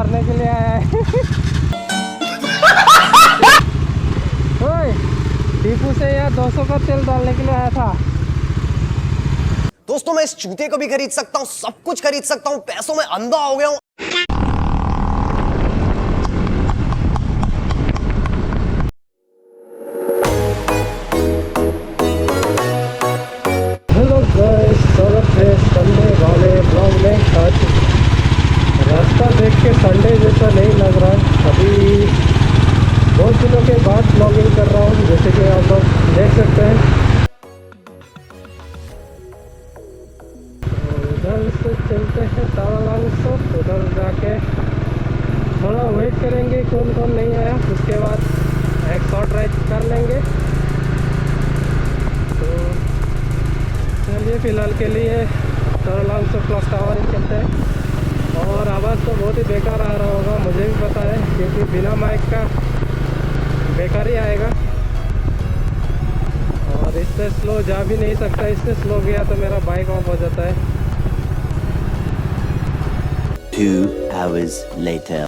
भरने के लिए आया है। ओए, डिपू से यार 200 का तेल डालने के लिए आया था। दोस्तों मैं इस जूते को भी खरीद सकता हूँ, सब कुछ खरीद सकता हूँ, पैसों में अंधा हो गया हूँ। हेलो गाइस, स्वागत है संडे वाले ब्लॉग में। आज रास्ता देख के संडे जैसा नहीं लग रहा है। अभी बहुत दिनों के बाद ब्लॉगिंग कर रहा हूँ, जैसे कि आप लोग देख सकते हैं। उधर से चलते हैं तारालाल से, उधर जाके थोड़ा वेट करेंगे कौन कौन नहीं आया, उसके बाद एक शॉर्ट राइड कर लेंगे। तो चलिए फिलहाल के लिए तारालाल से क्लॉक टावर ही चलते हैं। और आवाज़ तो बहुत ही बेकार आ रहा होगा, मुझे भी पता है, क्योंकि बिना माइक का बेकार ही आएगा। और इससे स्लो जा भी नहीं सकता, इससे स्लो गया तो मेरा बाइक ऑफ हो जाता है। 2 hours later.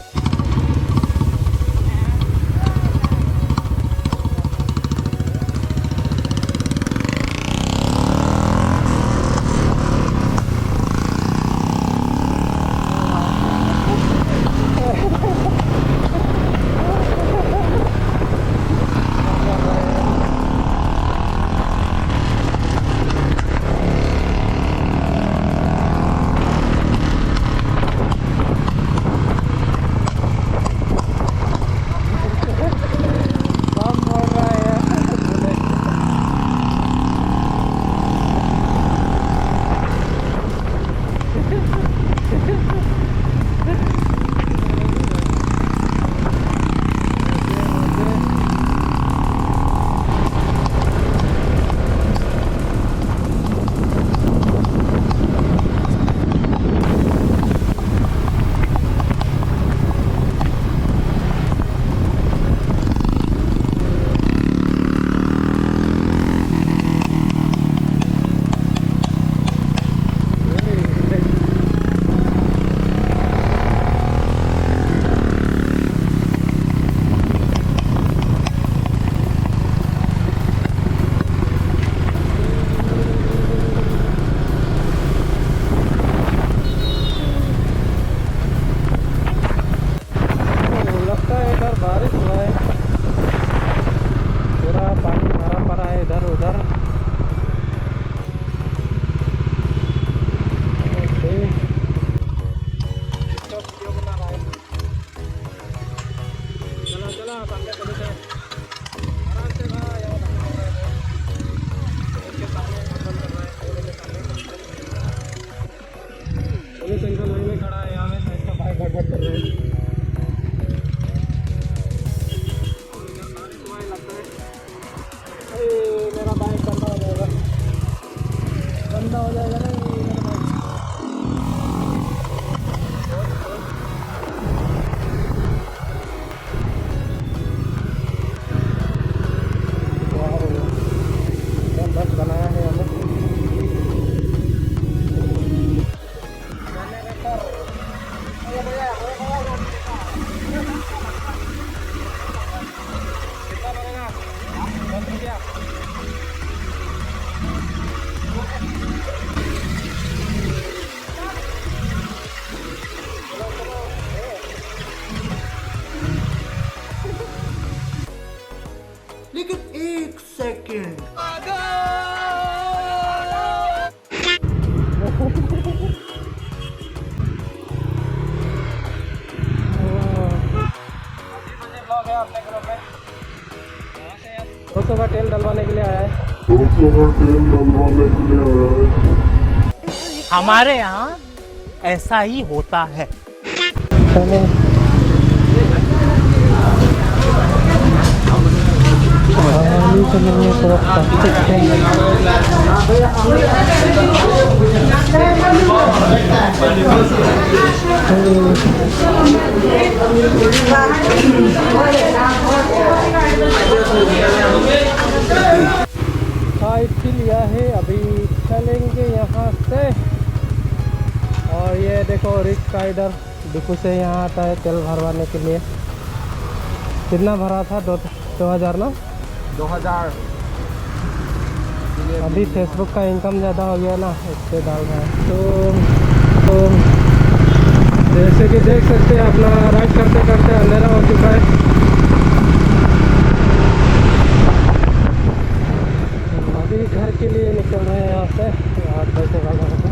लेकिन एक सेकंड, दोस्तों का तेल डलवाने के लिए आया है। हमारे यहाँ ऐसा ही होता है। साइड पी लिया है, अभी चलेंगे यहाँ से। और ये देखो रिच राइडर डिपू से यहाँ आता है तेल भरवाने के लिए। कितना भरा था? 2000 ना? 2000। अभी फेसबुक का इनकम ज़्यादा हो गया ना, इससे डाल रहा है। तो जैसे कि देख सकते हैं अपना राइड करते करते अंधेरा हो चुका है। अभी घर के लिए निकल रहे हैं यहाँ से 8 बजे वाला होगा।